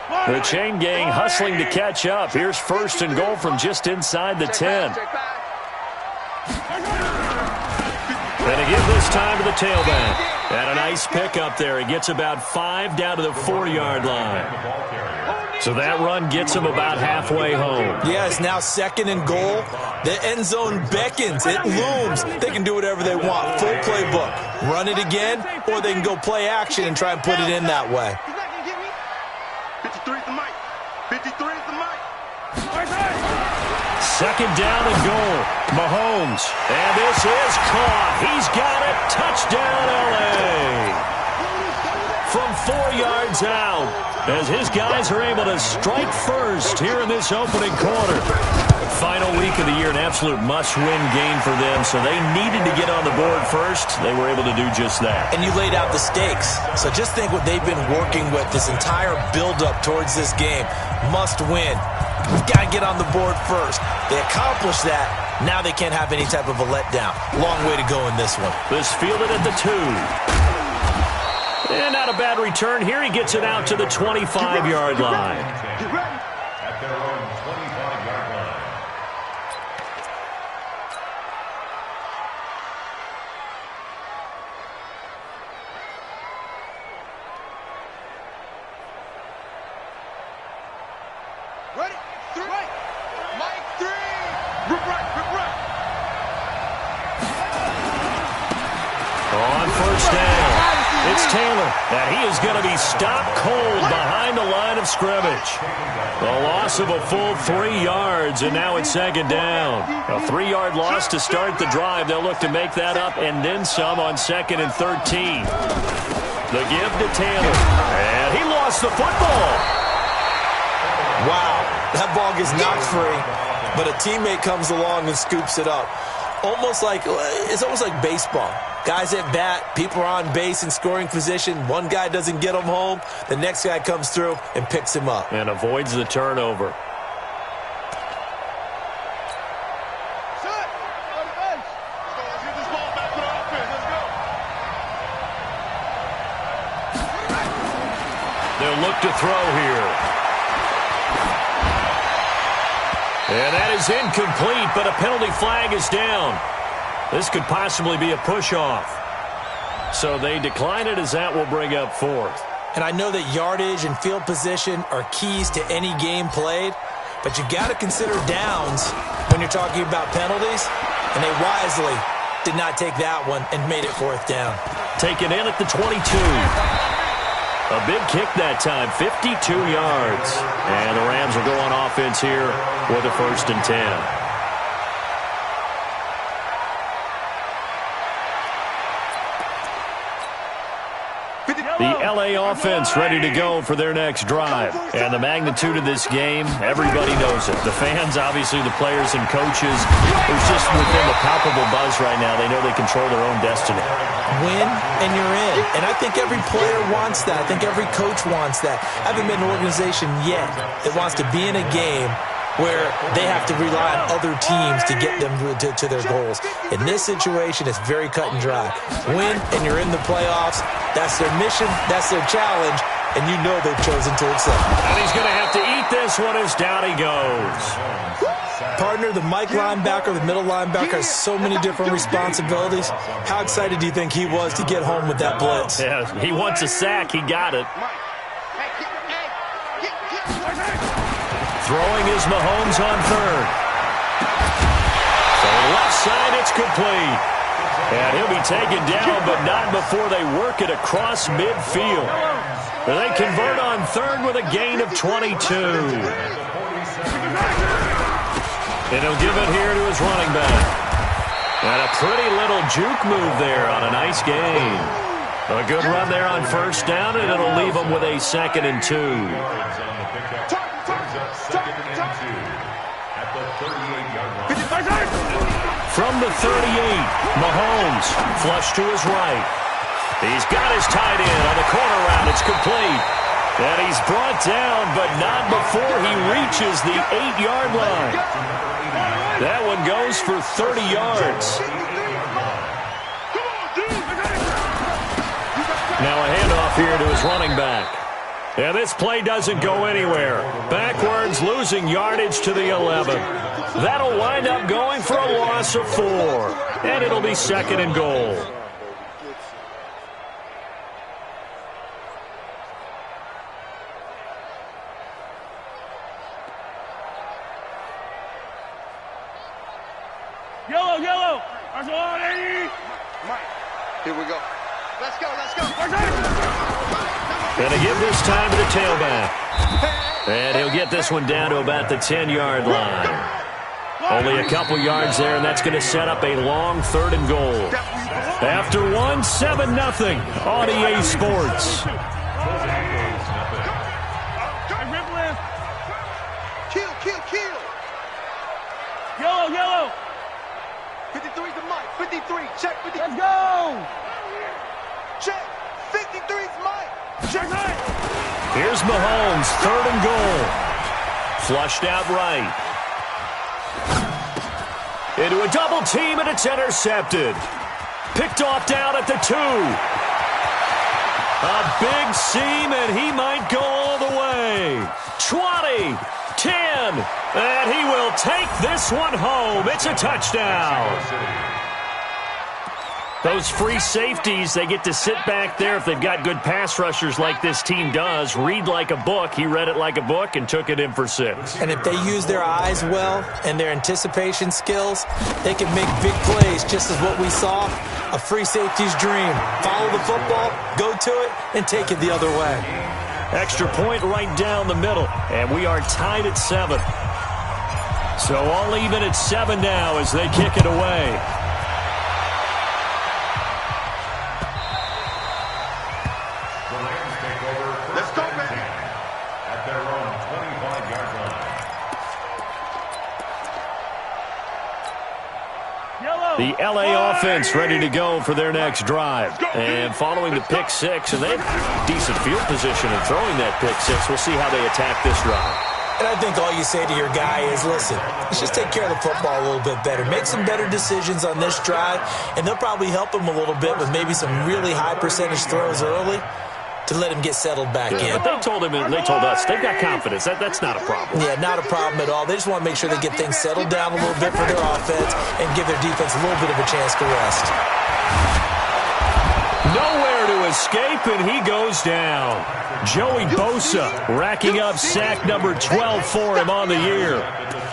The chain gang hustling to catch up. Here's 1st and goal from just inside the 10. And again this time to the tailback. And a nice pick up there. He gets about 5 down to the 4-yard line. So that run gets him about halfway home. Yeah, it's now 2nd and goal. The end zone beckons. It looms. They can do whatever they want. Full playbook. Run it again, or they can go play action and try and put it in that way. 53 is the mic. 53 is the mic. 2nd down and goal. Mahomes. And this is caught. He's got it. Touchdown, L.A. From 4 yards out, as his guys are able to strike first here in this opening quarter. Final week of the year, an absolute must-win game for them, so they needed to get on the board first. They were able to do just that. And you laid out the stakes. So just think what they've been working with this entire build-up towards this game. Must win. You've got to get on the board first. They accomplished that. Now they can't have any type of a letdown. Long way to go in this one. This fielded at the 2. And not a bad return here. He gets it out to the 25-yard line. Get ready. At their own 25-yard line. Ready? 3. Mike 3. Rip right. On 1st down, it's Taylor, and he is going to be stopped cold behind the line of scrimmage. A loss of a full 3 yards, and now it's 2nd down. A 3-yard loss to start the drive. They'll look to make that up and then some on 2nd and 13. The give to Taylor, and he lost the football. Wow, that ball gets knocked free, but a teammate comes along and scoops it up. It's almost like baseball. Guys at bat, people are on base in scoring position. One guy doesn't get him home. The next guy comes through and picks him up. And avoids the turnover. Let's get this ball back to the offense. Let's go. They'll look to throw here. And that is incomplete, but a penalty flag is down. This could possibly be a push-off. So they decline it, as that will bring up 4th. And I know that yardage and field position are keys to any game played, but you got to consider downs when you're talking about penalties, and they wisely did not take that one and made it 4th down. Taken in at the 22. A big kick that time, 52 yards. And the Rams will go on offense here with a 1st and 10. The L.A. offense ready to go for their next drive. And the magnitude of this game, everybody knows it. The fans, obviously, the players and coaches. It's just within the palpable buzz right now. They know they control their own destiny. Win, and you're in. And I think every player wants that. I think every coach wants that. I haven't been an organization yet that wants to be in a game where they have to rely on other teams to get them to their goals. In this situation, it's very cut and dry. Win, and you're in the playoffs. That's their mission. That's their challenge. And you know they've chosen to accept it. And he's going to have to eat this one as down he goes. Partner, the Mike linebacker, the middle linebacker has so many different responsibilities. How excited do you think he was to get home with that blitz? Yeah, he wants a sack. He got it. Throwing is Mahomes on 3rd. So left side, it's complete. And he'll be taken down, but not before they work it across midfield. And they convert on 3rd with a gain of 22. And he'll give it here to his running back. And a pretty little juke move there on a nice gain. A good run there on 1st down, and it'll leave them with a 2nd and 2. From the 38, Mahomes, flush to his right. He's got his tight end on the corner route. It's complete. And he's brought down, but not before he reaches the 8-yard line. That one goes for 30 yards. Now a handoff here to his running back. And this play doesn't go anywhere. Backwards, losing yardage to the 11. That'll wind up going for a loss of 4. And it'll be 2nd and goal. Yellow, yellow. That's all, Eddie. Here we go. Let's go, let's go. Gonna give this time to the tailback. And he'll get this one down to about the 10-yard line. Only a couple yards there, and that's going to set up a long 3rd and goal. After 1, 7-0 on EA Sports. Kill, kill, kill. Yellow, yellow. 53's the mic. 53. Check 53. Let's go. Check. 53's mic. Check right. Here's Mahomes, 3rd and goal. Flushed out right. Into a double team, and it's intercepted. Picked off down at the 2. A big seam, and he might go all the way. 20, 10, and he will take this one home. It's a touchdown. Those free safeties, they get to sit back there if they've got good pass rushers like this team does. Read like a book. He read it like a book and took it in for 6. And if they use their eyes well and their anticipation skills, they can make big plays, just as what we saw. A free safety's dream. Follow the football, go to it, and take it the other way. Extra point right down the middle, and we are tied at 7. So all even at 7 now as they kick it away. Let's go, man. At their own 25-yard line. The LA offense ready to go for their next drive. And following the pick 6, and they have decent field position in throwing that pick 6. We'll see how they attack this drive. And I think all you say to your guy is, listen, let's just take care of the football a little bit better. Make some better decisions on this drive, and they'll probably help him a little bit with maybe some really high percentage throws early to let him get settled back in. But they told him, and they told us, they've got confidence. That's not a problem. Yeah, not a problem at all. They just want to make sure they get things settled down a little bit for their offense and give their defense a little bit of a chance to rest. Nowhere to escape, and he goes down. Joey Bosa racking up sack number 12 for him on the year.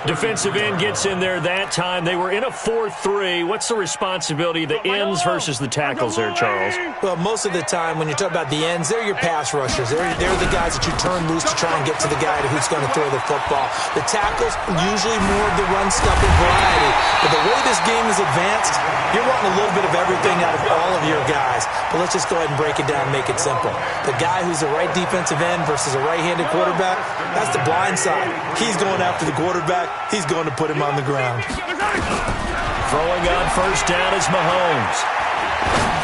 Defensive end gets in there that time. They were in a 4-3. What's the responsibility of the ends versus the tackles there, Charles? Well, most of the time when you talk about the ends, they're your pass rushers. They're the guys that you turn loose to try and get to the guy who's going to throw the football. The tackles, usually more of the run-stuffing variety. But the way this game is advanced, you're wanting a little bit of everything out of all of your guys. But let's just go ahead and break it down and make it simple. The guy who's the right defensive end versus a right-handed quarterback, that's the blind side. He's going after the quarterback. He's going to put him on the ground. Throwing on first down is Mahomes.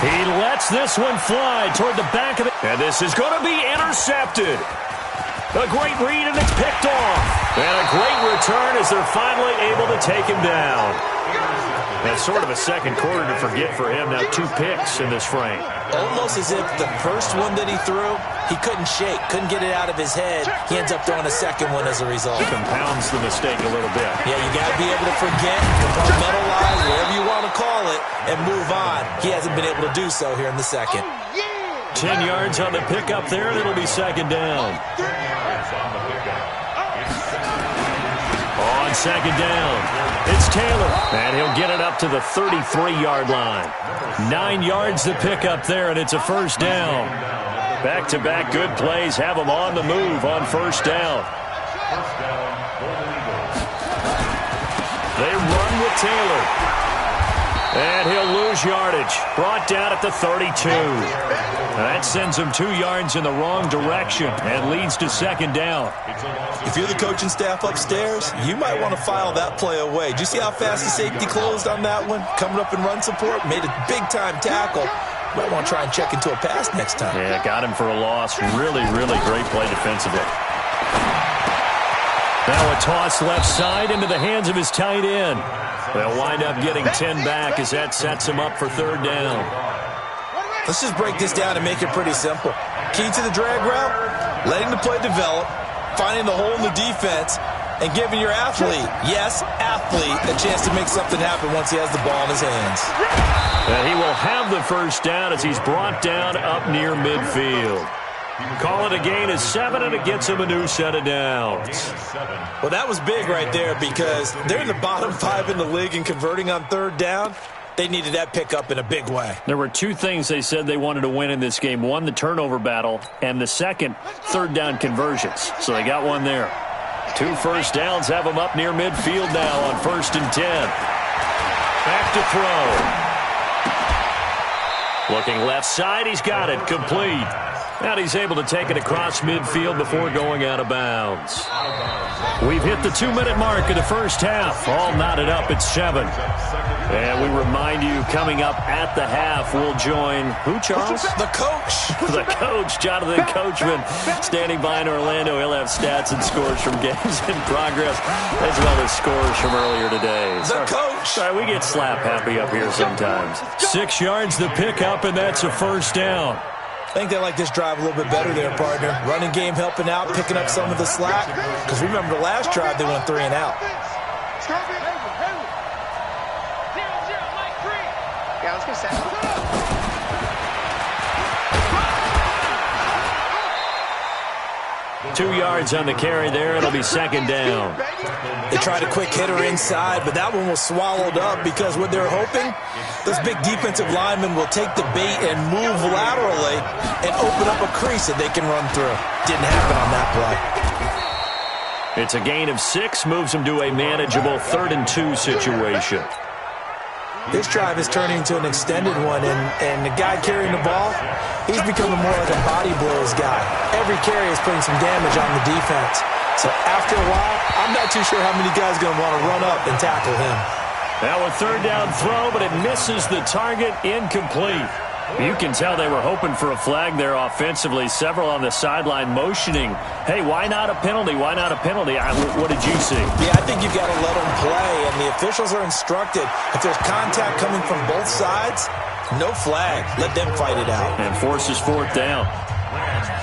He lets this one fly toward the back of it. And this is going to be intercepted. A great read, and it's picked off. And a great return as they're finally able to take him down. That's sort of a second quarter to forget for him. Now 2 picks in this frame. Almost as if the first one that he threw, he couldn't shake, couldn't get it out of his head. He ends up throwing a second one as a result. Compounds the mistake a little bit. Yeah, you got to be able to forget, compartmentalize, whatever you want to call it, and move on. He hasn't been able to do so here in the second. 10 yards on the pickup there, and it'll be second down. On second down, it's Taylor, and he'll get it up to the 33-yard line. 9 yards to pick up there, and it's a first down. Back-to-back good plays have them on the move on first down. They run with Taylor. And he'll lose yardage. Brought down at the 32. That sends him 2 yards in the wrong direction and leads to second down. If you're the coaching staff upstairs, you might want to file that play away. Did you see how fast the safety closed on that one? Coming up in run support, made a big-time tackle. Might want to try and check into a pass next time. Yeah, got him for a loss. Really, really great play defensively. Now a toss left side into the hands of his tight end. They'll wind up getting 10 back as that sets him up for third down. Let's just break this down and make it pretty simple. Key to the drag route, letting the play develop, finding the hole in the defense, and giving your athlete, yes, athlete, a chance to make something happen once he has the ball in his hands. And he will have the first down as he's brought down up near midfield. Call it a gain of 7, and it gets him a new set of downs. Well, that was big right there because they're in the bottom 5 in the league in converting on third down. They needed that pickup in a big way. There were 2 things they said they wanted to win in this game. One, the turnover battle, and the second, third down conversions. So they got one there. 2 first downs have them up near midfield now on 1st and 10. Back to throw. Looking left side, he's got it, complete. And he's able to take it across midfield before going out of bounds. We've hit the 2-minute mark of the first half. All knotted up at 7. And we remind you, coming up at the half, we'll join who, Charles? The coach. The coach, Jonathan Coachman, standing by in Orlando. He'll have stats and scores from games in progress, as well as scores from earlier today. The coach. Sorry, we get slap happy up here sometimes. 6 yards the pickup, and that's a first down. I think they like this drive a little bit better there, partner. Running game helping out, picking up some of the slack. Because remember the last drive, they went 3 and out. Yeah, let's go set. 2 yards on the carry there. It'll be 2nd down. They tried a quick hitter inside, but that one was swallowed up because what they're hoping, those big defensive linemen will take the bait and move laterally and open up a crease that they can run through. Didn't happen on that play. It's a gain of 6, moves them to a manageable 3rd and 2 situation. This drive is turning into an extended one, and the guy carrying the ball, he's becoming more like a body blows guy. Every carry is putting some damage on the defense. So after a while, I'm not too sure how many guys are going to want to run up and tackle him. Now a 3rd down throw, but it misses the target, incomplete. You can tell they were hoping for a flag there offensively. Several on the sideline motioning, hey, why not a penalty? Why not a penalty? What did you see? Yeah, I think you've got to let them play, and the officials are instructed. If there's contact coming from both sides, no flag. Let them fight it out. And forces 4th down.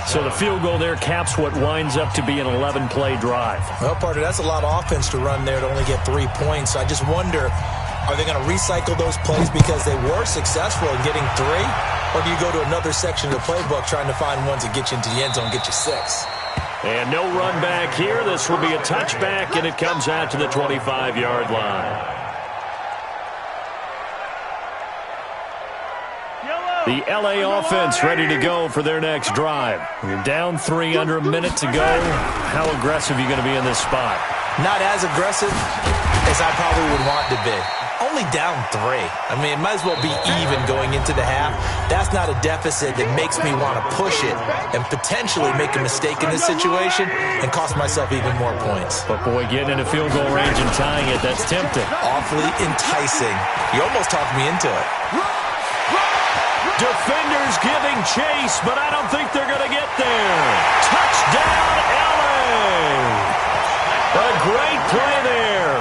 So the field goal there caps what winds up to be an 11-play drive. Well, partner, that's a lot of offense to run there to only get 3 points. I just wonder, are they going to recycle those plays because they were successful in getting 3? Or do you go to another section of the playbook trying to find ones that get you into the end zone and get you 6? And no run back here. This will be a touchback, and it comes out to the 25-yard line. The L.A. offense ready to go for their next drive. You're down 3 under a minute to go. How aggressive are you going to be in this spot? Not as aggressive as I probably would want to be. Only down 3. I mean, it might as well be even going into the half. That's not a deficit that makes me want to push it and potentially make a mistake in this situation and cost myself even more points. But, boy, getting into field goal range and tying it, that's tempting. Awfully enticing. You almost talked me into it. Defenders giving chase, but I don't think they're going to get there. Touchdown, L.A. A great play there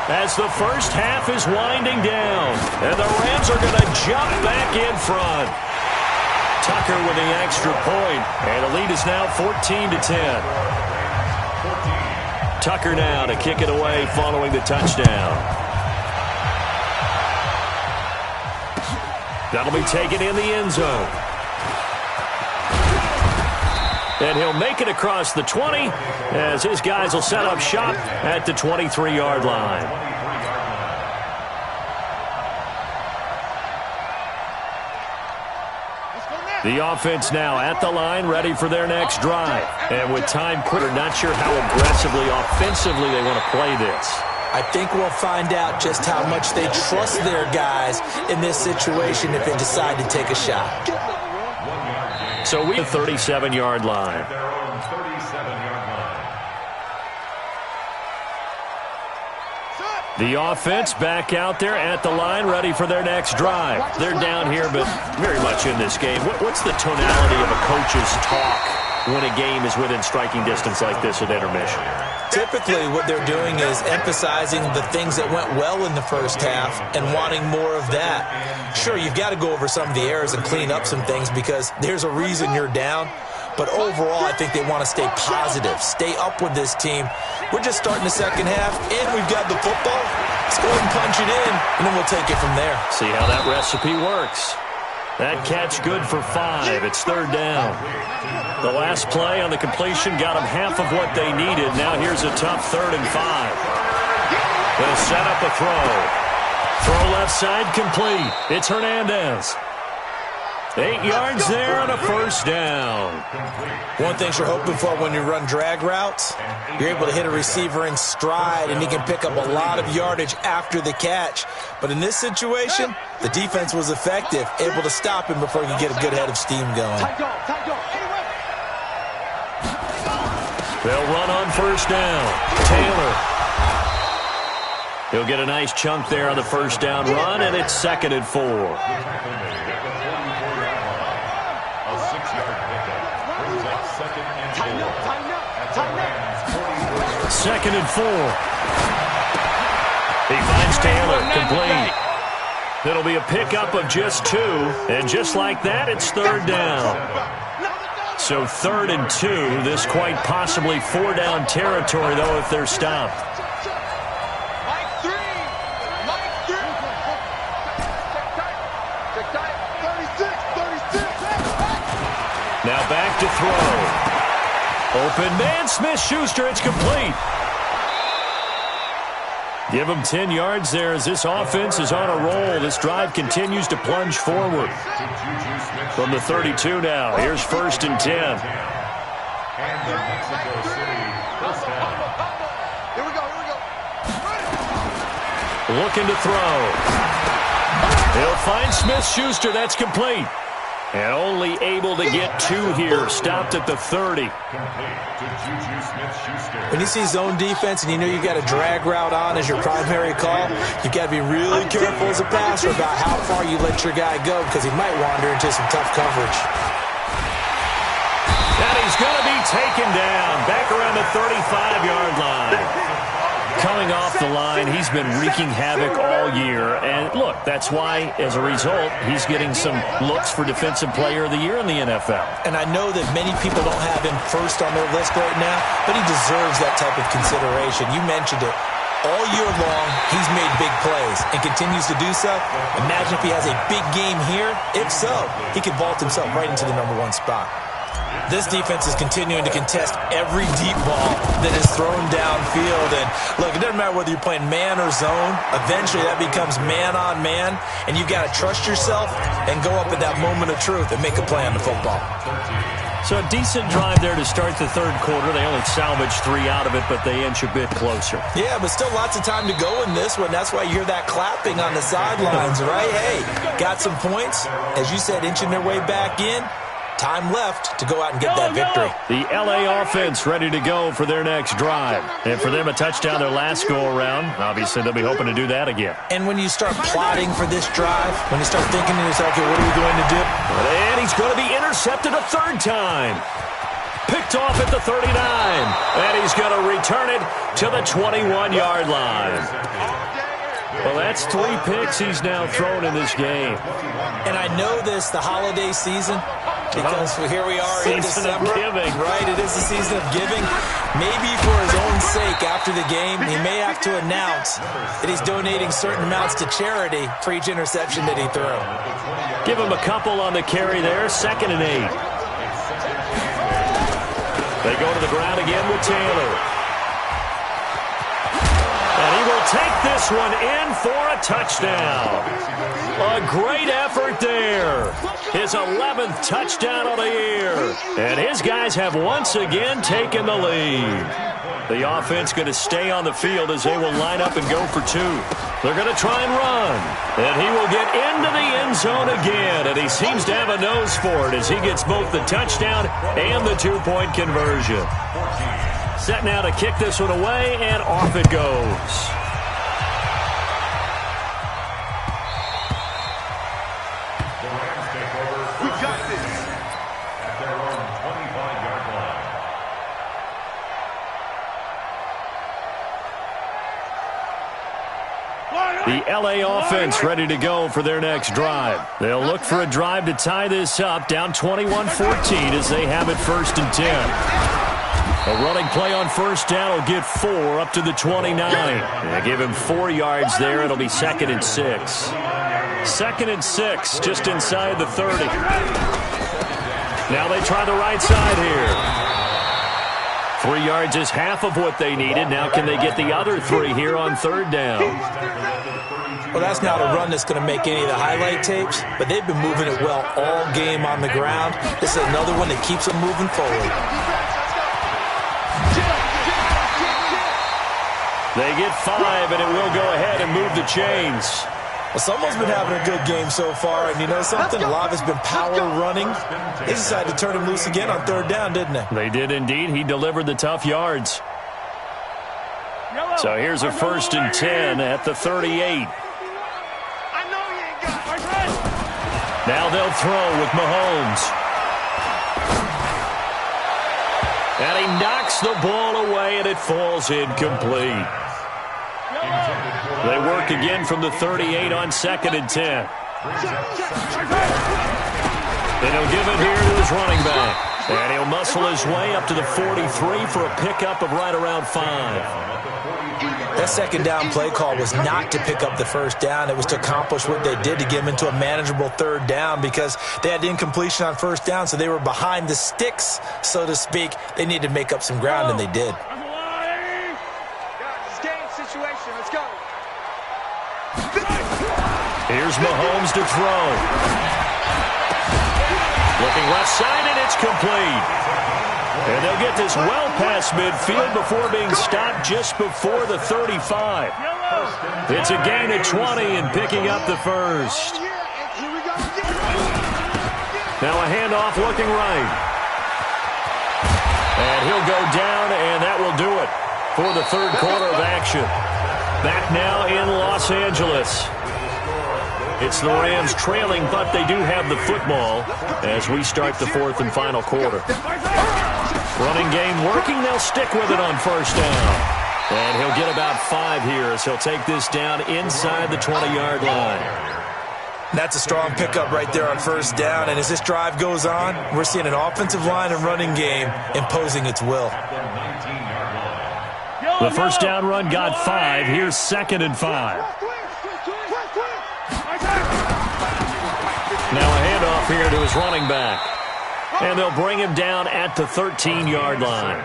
as the first half is winding down, and the Rams are going to jump back in front. Tucker with the extra point, and the lead is now 14-10. Tucker now to kick it away following the touchdown. That'll be taken in the end zone. And he'll make it across the 20 as his guys will set up shop at the 23-yard line. The offense now at the line, ready for their next drive. And with time quicker, not sure how aggressively, offensively they want to play this. I think we'll find out just how much they trust their guys in this situation if they decide to take a shot. So we have the 37-yard line. The offense back out there at the line, ready for their next drive. They're down here, but very much in this game. What's the tonality of a coach's talk when a game is within striking distance like this at intermission? Typically, what they're doing is emphasizing the things that went well in the first half and wanting more of that. Sure, you've got to go over some of the errors and clean up some things because there's a reason you're down. But overall, I think they want to stay positive, stay up with this team. We're just starting the second half, and we've got the football. Let's go ahead and punch it in, and then we'll take it from there. See how that recipe works. That catch good for 5. It's third down. The last play on the completion got them half of what they needed. Now here's a tough 3rd and 5. They'll set up a throw. Throw left side complete. It's Hernandez. 8 yards there and a first down. One thing you're hoping for when you run drag routes, you're able to hit a receiver in stride, and he can pick up a lot of yardage after the catch. But in this situation, the defense was effective, able to stop him before he could get a good head of steam going. They'll run on first down. Taylor. He'll get a nice chunk there on the first down run, and it's 2nd and 4. 2nd and 4. He finds Taylor, complete. It'll be a pickup of just 2, and just like that, it's 3rd down. So 3rd and 2, this quite possibly 4-down territory, though, if they're stopped. Now back to throw. Open man, Smith-Schuster, it's complete. Give him 10 yards there as this offense is on a roll. This drive continues to plunge forward. From the 32 now, here's 1st and 10. And the Mexico City first down. Here we go. Looking to throw. He'll find Smith-Schuster, that's complete. And only able to get 2 here. Stopped at the 30. When you see zone defense and you know you've got a drag route on as your primary call, you've got to be really careful as a passer about how far you let your guy go because he might wander into some tough coverage. And he's going to be taken down. Back around the 35-yard line. Coming off the line, he's been wreaking havoc all year. And look, that's why, as a result, he's getting some looks for Defensive Player of the Year in the NFL. And I know that many people don't have him first on their list right now, but he deserves that type of consideration. You mentioned it. All year long, he's made big plays and continues to do so. Imagine if he has a big game here. If so, he could vault himself right into the #1 spot. This defense is continuing to contest every deep ball that is thrown downfield. And look, it doesn't matter whether you're playing man or zone. Eventually, that becomes man-on-man, and you've got to trust yourself and go up at that moment of truth and make a play on the football. So a decent drive there to start the 3rd quarter. They only salvaged 3 out of it, but they inch a bit closer. Yeah, but still lots of time to go in this one. That's why you hear that clapping on the sidelines, right? Hey, got some points. As you said, inching their way back in. Time left to go out and get that victory. The L.A. offense ready to go for their next drive. And for them, a touchdown their last go-around. Obviously, they'll be hoping to do that again. And when you start plotting for this drive, when you start thinking to yourself, okay, what are we going to do? And he's going to be intercepted a 3rd time. Picked off at the 39. And he's going to return it to the 21-yard line. Well, that's 3 picks he's now thrown in this game. And I know this, the holiday season, because here we are in December. Season of giving. Right, it is the season of giving. Maybe for his own sake after the game, he may have to announce that he's donating certain amounts to charity for each interception that he threw. Give him a couple on the carry there, 2nd and 8. They go to the ground again with Taylor. And he will take this one in for a touchdown. A great effort there. His 11th touchdown of the year. And his guys have once again taken the lead. The offense going to stay on the field as they will line up and go for 2. They're going to try and run. And he will get into the end zone again. And he seems to have a nose for it as he gets both the touchdown and the 2-point conversion. Set now to kick this one away, and off it goes. The Rams take over. We got this. At their own 25-yard line. The LA offense ready to go for their next drive. They'll look for a drive to tie this up, down 21-14 as they have it 1st and 10. A running play on 1st down will get 4 up to the 29. They give him 4 yards there. It'll be 2nd and 6. 2nd and 6, just inside the 30. Now they try the right side here. 3 yards is half of what they needed. Now can they get the other 3 here on 3rd down? Well, that's not a run that's going to make any of the highlight tapes, but they've been moving it well all game on the ground. This is another one that keeps them moving forward. They get 5, and it will go ahead and move the chains. Well, someone's been having a good game so far, and you know something? A lot of it's been power running. They decided to turn him loose again on 3rd down, didn't they? They did indeed. He delivered the tough yards. So here's a 1st and 10 at the 38. Now they'll throw with Mahomes. And he knocks the ball away, and it falls incomplete. They work again from the 38 on 2nd and 10. And he'll give it here to his running back. And he'll muscle his way up to the 43 for a pickup of right around 5. That 2nd down play call was not to pick up the 1st down. It was to accomplish what they did to get him into a manageable 3rd down because they had incompletion on 1st down, so they were behind the sticks, so to speak. They needed to make up some ground, and they did. Let's go. Here's Mahomes to throw. Looking left side, and it's complete. And they'll get this well past midfield before being stopped just before the 35. It's a gain of 20 and picking up the 1st. Now a handoff looking right. And he'll go down, and that will do it for the 3rd quarter of action. Back now in Los Angeles. It's the Rams trailing, but they do have the football as we start the 4th and final quarter. Running game working. They'll stick with it on 1st down. And he'll get about 5 here as he'll take this down inside the 20-yard line. That's a strong pickup right there on 1st down. And as this drive goes on, we're seeing an offensive line and running game imposing its will. The 1st down run got 5. Here's 2nd and 5. Now a handoff here to his running back. And they'll bring him down at the 13-yard line.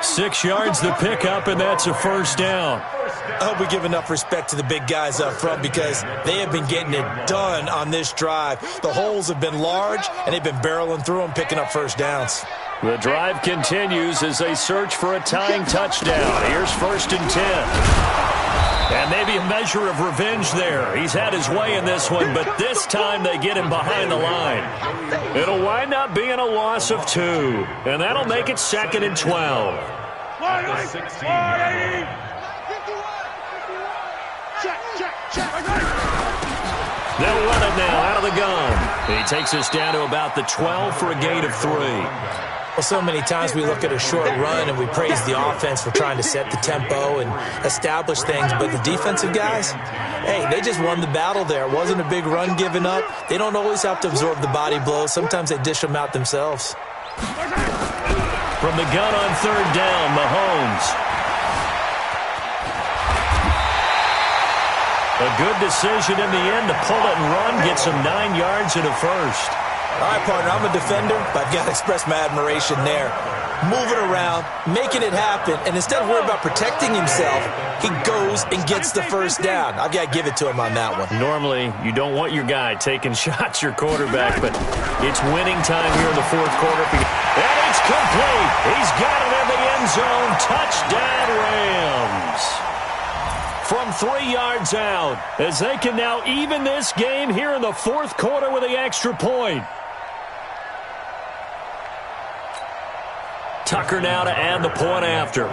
6 yards the pickup, and that's a 1st down. I hope we give enough respect to the big guys up front because they have been getting it done on this drive. The holes have been large, and they've been barreling through them, picking up 1st downs. The drive continues as they search for a tying touchdown. Here's 1st and 10. And maybe a measure of revenge there. He's had his way in this one, but this time they get him behind the line. It'll wind up being a loss of 2, and that'll make it 2nd and 12. They'll run it now out of the gun. He takes us down to about the 12 for a gain of 3. Well, so many times we look at a short run and we praise the offense for trying to set the tempo and establish things, but the defensive guys, hey, they just won the battle there. It wasn't a big run given up. They don't always have to absorb the body blows. Sometimes they dish them out themselves. From the gun on 3rd down, Mahomes. A good decision in the end to pull it and run, get some 9 yards and a 1st. All right, partner, I'm a defender, but I've got to express my admiration there. Moving around, making it happen, and instead of worrying about protecting himself, he goes and gets the 1st down. I've got to give it to him on that one. Normally, you don't want your guy taking shots, your quarterback, but it's winning time here in the 4th quarter. And it's complete. He's got it in the end zone. Touchdown, Rams. From 3 yards out, as they can now even this game here in the 4th quarter with the extra point. Tucker now to add the point after.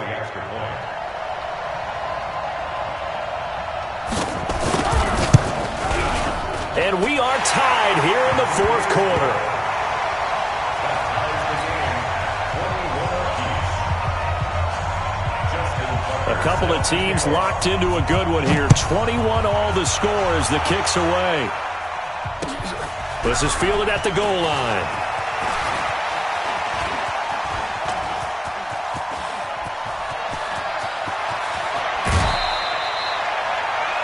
And we are tied here in the 4th quarter. A couple of teams locked into a good one here. 21 all the score as the kick's away. This is fielded at the goal line.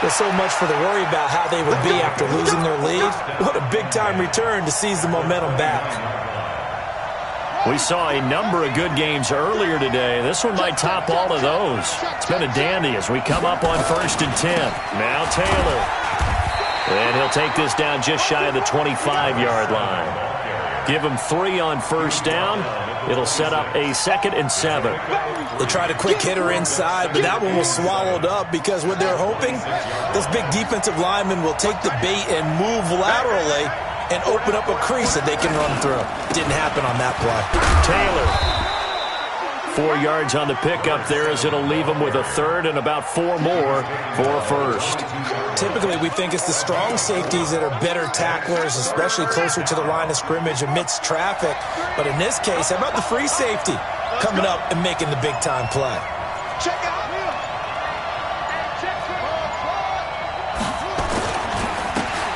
There's so much for the worry about how they would be after losing their lead. What a big-time return to seize the momentum back. We saw a number of good games earlier today. This one might top all of those. It's been a dandy as we come up on 1st and 10. Now Taylor. And he'll take this down just shy of the 25-yard line. Give him 3 on 1st down. It'll set up a 2nd and 7. They tried a quick hitter inside, but that one was swallowed up because what they're hoping, this big defensive lineman will take the bait and move laterally and open up a crease that they can run through. Didn't happen on that play. Taylor. 4 yards on the pickup there as it'll leave him with a 3rd and about 4 more for 1st. Typically, we think it's the strong safeties that are better tacklers, especially closer to the line of scrimmage amidst traffic. But in this case, how about the free safety coming up and making the big-time play? Check out here.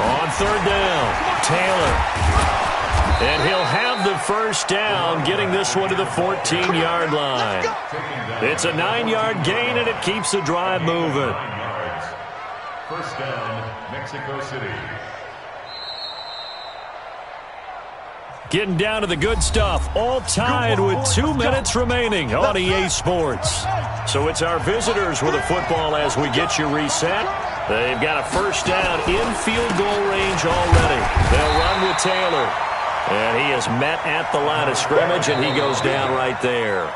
On 3rd down, Taylor. And he'll have the 1st down, getting this one to the 14-yard line. It's a 9-yard gain, and it keeps the drive moving. 1st down, Mexico City. Getting down to the good stuff, all tied with 2 minutes remaining on EA Sports. So it's our visitors with a football as we get you reset. They've got a 1st down in field goal range already. They'll run with Taylor. And he is met at the line of scrimmage, and he goes down right there.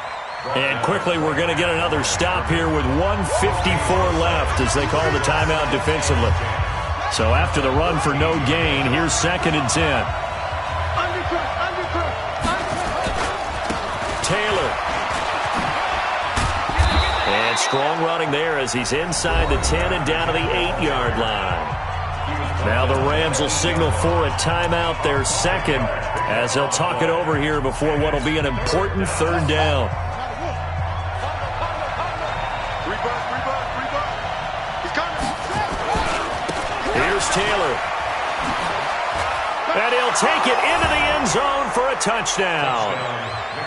And quickly, we're going to get another stop here with 1:54 left as they call the timeout defensively. So after the run for no gain, here's 2nd and 10. Taylor. And strong running there as he's inside the 10 and down to the 8-yard line. Now the Rams will signal for a timeout, their 2nd, as they'll talk it over here before what will be an important 3rd down. Here's Taylor. And he'll take it into the end zone for a touchdown.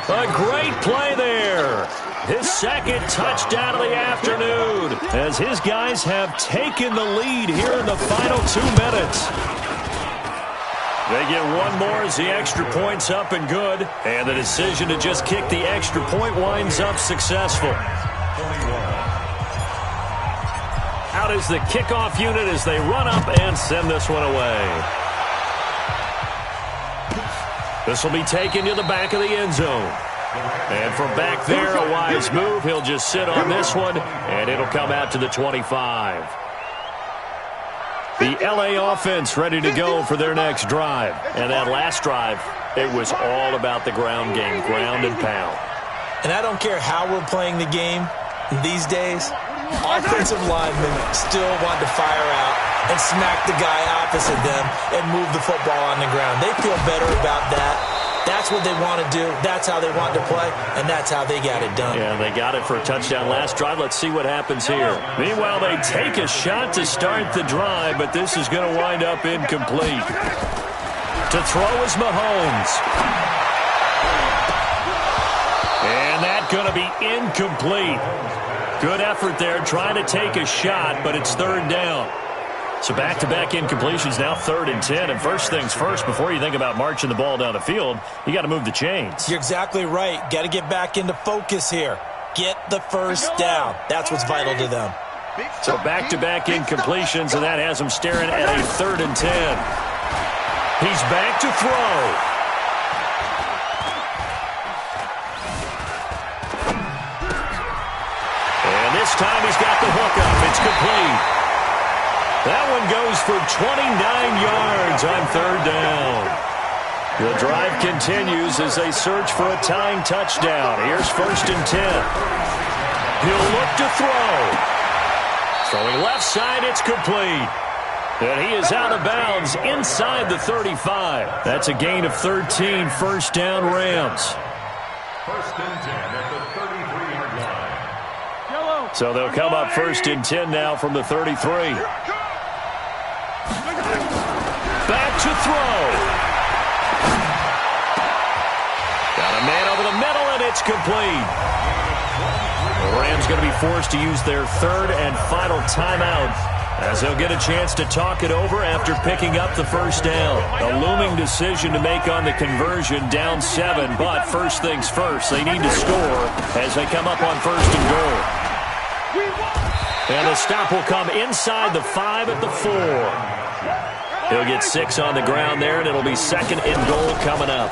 A great play there. His 2nd touchdown of the afternoon as his guys have taken the lead here in the final 2 minutes. They get one more as the extra point's up and good. And the decision to just kick the extra point winds up successful. Out is the kickoff unit as they run up and send this one away. This will be taken to the back of the end zone. And from back there, a wise move. He'll just sit on this one, and it'll come out to the 25. The LA offense ready to go for their next drive. And that last drive, it was all about the ground game, ground and pound. And I don't care how we're playing the game these days, offensive linemen still want to fire out and smack the guy opposite them and move the football on the ground. They feel better about that. That's what they want to do. That's how they want to play, and that's how they got it done. Yeah, they got it for a touchdown last drive. Let's see what happens here. Meanwhile, they take a shot to start the drive, but this is going to wind up incomplete. To throw is Mahomes. And that's going to be incomplete. Good effort there, trying to take a shot, but it's 3rd down. So back-to-back incompletions, now 3rd and 10. And first things first, before you think about marching the ball down the field, you got to move the chains. You're exactly right. Got to get back into focus here. Get the 1st down. That's what's vital to them. So back-to-back incompletions, and that has them staring at a 3rd and 10. He's back to throw. And this time he's got the hook up. It's complete. That one goes for 29 yards on 3rd down. The drive continues as they search for a tying touchdown. Here's 1st and 10. He'll look to throw. Throwing left side, it's complete. And he is out of bounds inside the 35. That's a gain of 13, 1st down Rams. 1st and 10 at the 33-yard line. Yellow. So they'll come up 1st and 10 now from the 33. Back to throw. Got a man over the middle, and it's complete. The Rams going to be forced to use their 3rd and final timeout, as they'll get a chance to talk it over after picking up the 1st down. A looming decision to make on the conversion, down 7, but first things first, they need to score as they come up on 1st and goal. And the stop will come inside the 5 at the 4. He'll get 6 on the ground there, and it'll be 2nd and goal coming up.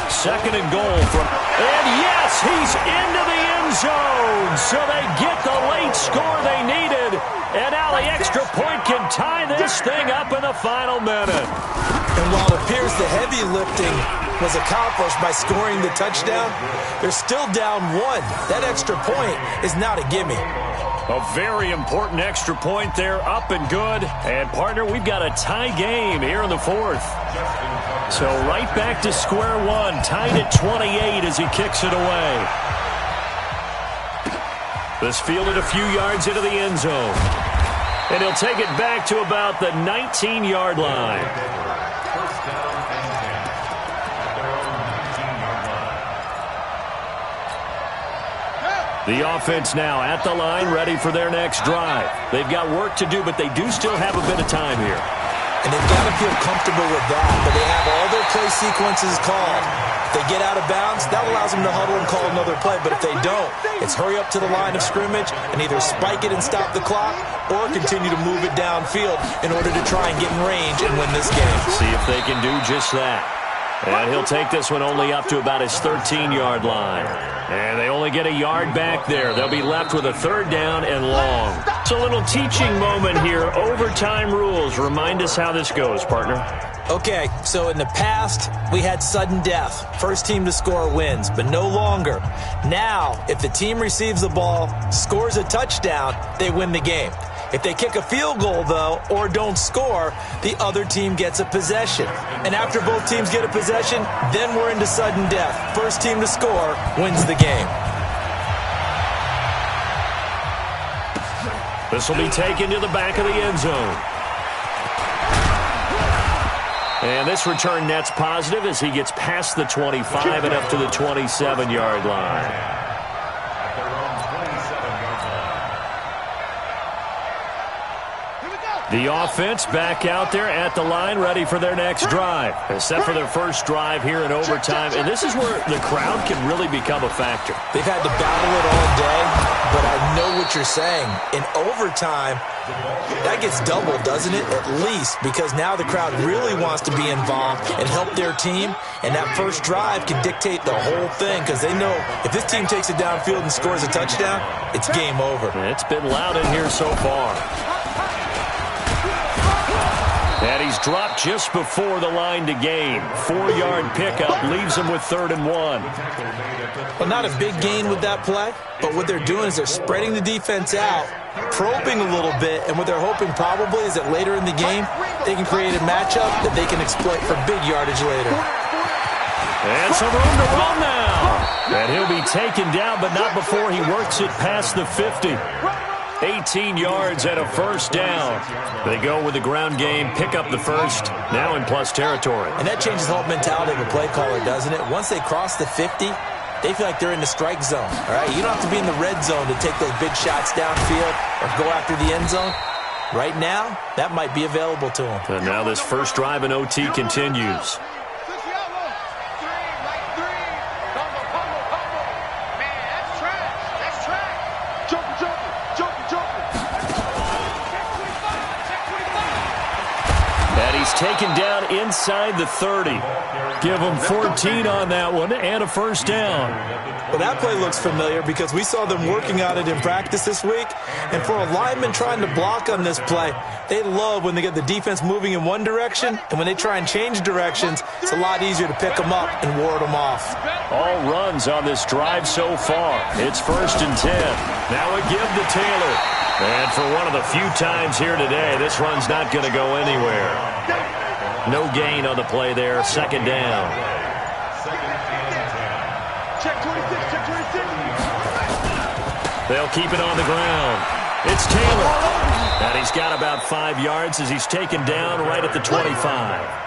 2nd and goal from, and yes, he's into the end zone. So they get the late score they needed. And now the extra point can tie this thing up in the final minute. And while it appears the heavy lifting was accomplished by scoring the touchdown, they're still down 1. That extra point is not a gimme. A very important extra point there, up and good. And, partner, we've got a tie game here in the 4th. So right back to square one, tied at 28 as he kicks it away. This fielded a few yards into the end zone. And he'll take it back to about the 19-yard line. First down and 10 at their own 19-yard line. The offense now at the line, ready for their next drive. They've got work to do, but they do still have a bit of time here. And they've got to feel comfortable with that, but they have all their play sequences called. If they get out of bounds, that allows them to huddle and call another play. But if they don't, it's hurry up to the line of scrimmage and either spike it and stop the clock or continue to move it downfield in order to try and get in range and win this game. See if they can do just that. And he'll take this one only up to about his 13-yard line. And they only get a yard back there. They'll be left with a 3rd down and long. It's a little teaching moment here. Overtime rules. Remind us how this goes, partner. Okay, so in the past, we had sudden death. First team to score wins, but no longer. Now, if the team receives the ball, scores a touchdown, they win the game. If they kick a field goal, though, or don't score, the other team gets a possession. And after both teams get a possession, then we're into sudden death. First team to score wins the game. This will be taken to the back of the end zone. And this return net's positive as he gets past the 25 and up to the 27-yard line. At their own 27-yard line. The offense back out there at the line, ready for their next drive. They're set for their first drive here in overtime, and this is where the crowd can really become a factor. They've had to battle it all day, but I know what you're saying. In overtime, that gets doubled, doesn't it? At least, because now the crowd really wants to be involved and help their team, and that first drive can dictate the whole thing because they know if this team takes it downfield and scores a touchdown, it's game over. It's been loud in here so far. And he's dropped just before the line to gain. 4-yard pickup leaves him with 3rd and 1. Well, not a big gain with that play, but what they're doing is they're spreading the defense out, probing a little bit, and what they're hoping probably is that later in the game, they can create a matchup that they can exploit for big yardage later. And some room to run now. And he'll be taken down, but not before he works it past the 50. 18 yards and a first down. They go with the ground game, pick up the first, now in plus territory. And that changes the whole mentality of a play caller, doesn't it? Once they cross the 50, they feel like they're in the strike zone. All right, you don't have to be in the red zone to take those big shots downfield or go after the end zone. Right now, that might be available to them. And now this first drive in OT continues. Taken down inside the 30. Give them 14 on that one and a first down. Well, that play looks familiar because we saw them working on it in practice this week. And for a lineman trying to block on this play, they love when they get the defense moving in one direction. And when they try and change directions, it's a lot easier to pick them up and ward them off. All runs on this drive so far. It's 1st and 10. Now a give to Taylor. And for one of the few times here today, this run's not going to go anywhere. No gain on the play there. 2nd down. Check 26, check 26. They'll keep it on the ground. It's Taylor. And he's got about 5 yards as he's taken down right at the 25.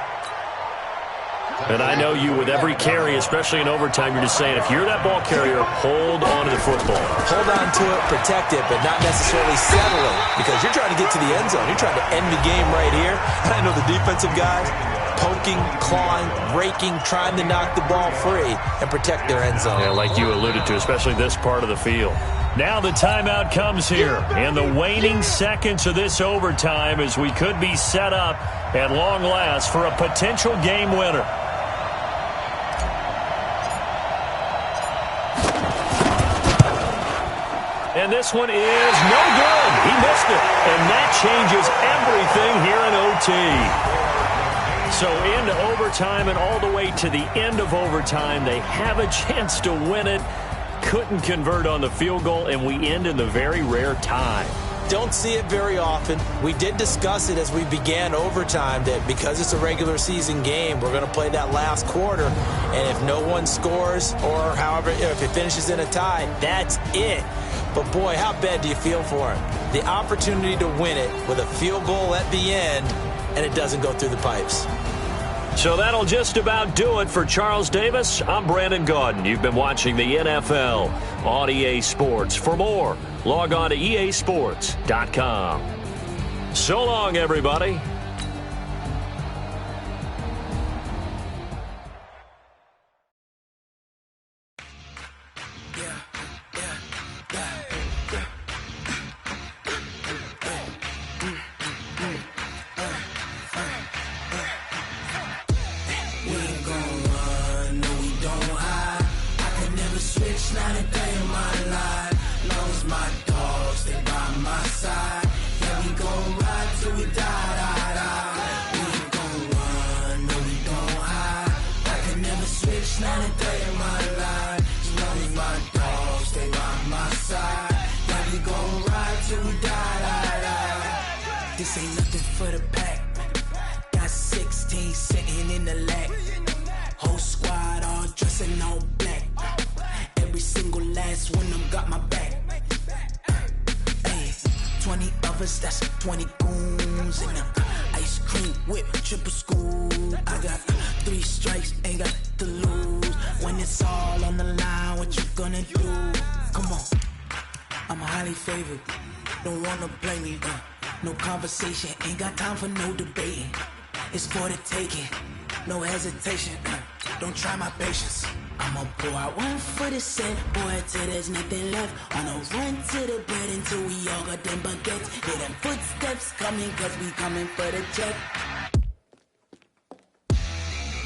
And I know you, with every carry, especially in overtime, you're just saying, if you're that ball carrier, hold on to the football. Hold on to it, protect it, but not necessarily settle it, because you're trying to get to the end zone. You're trying to end the game right here. And I know the defensive guys poking, clawing, raking, trying to knock the ball free and protect their end zone. Yeah, like you alluded to, especially this part of the field. Now the timeout comes here, and the waning seconds of this overtime as we could be set up at long last for a potential game winner. And this one is no good. He missed it. And that changes everything here in OT. So into overtime and all the way to the end of overtime, they have a chance to win it. Couldn't convert on the field goal, and we end in the very rare tie. Don't see it very often. We did discuss it as we began overtime that because it's a regular season game, we're going to play that last quarter. And if no one scores or however, if it finishes in a tie, that's it. But, boy, how bad do you feel for him? The opportunity to win it with a field goal at the end, and it doesn't go through the pipes. So that'll just about do it for Charles Davis. I'm Brandon Gaudin. You've been watching the NFL on EA Sports. For more, log on to easports.com. So long, everybody. Not a day in my life, long as my dogs stay by my side. Yeah, we gon' ride till we die. We ain't gon' run, no we don't hide. I can never switch, not a day in my life, as long as my dogs stay by my side. Yeah, we gon' ride till we die. This ain't nothing for the pack. Got 16 sitting in the lap. Whole squad all dressing all black. Every single last one of them got my back. Hey, 20 of us, that's 20 goons. And ice cream whip, triple scoop. I got 3 strikes, ain't got to lose. When it's all on the line, what you gonna do? Come on, I'm highly favored. Don't wanna blame me. No conversation, ain't got time for no debating. It's for the taking, no hesitation. Don't try my patience. I'ma pour out one for the set, boy, till there's nothing left. On a run to the bread until we all got them baguettes. Hear them footsteps coming, cause we coming for the check.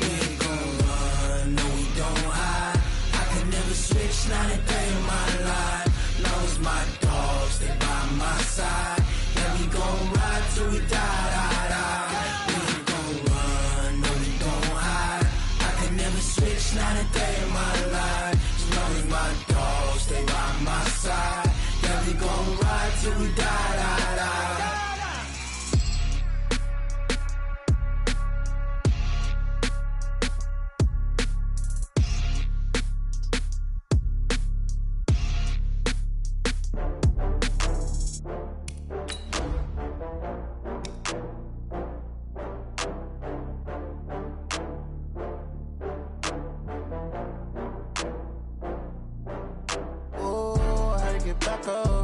We ain't gon' run, no we don't hide. I can never switch, not a day in my life. Long as my dogs stay by my side. Yeah, we gon' ride till we die. We ain't gon' run, no we don't hide. I can never switch, not a day in my life. As long as my dogs stay by my side. Yeah, we gon' ride till we die. Back up.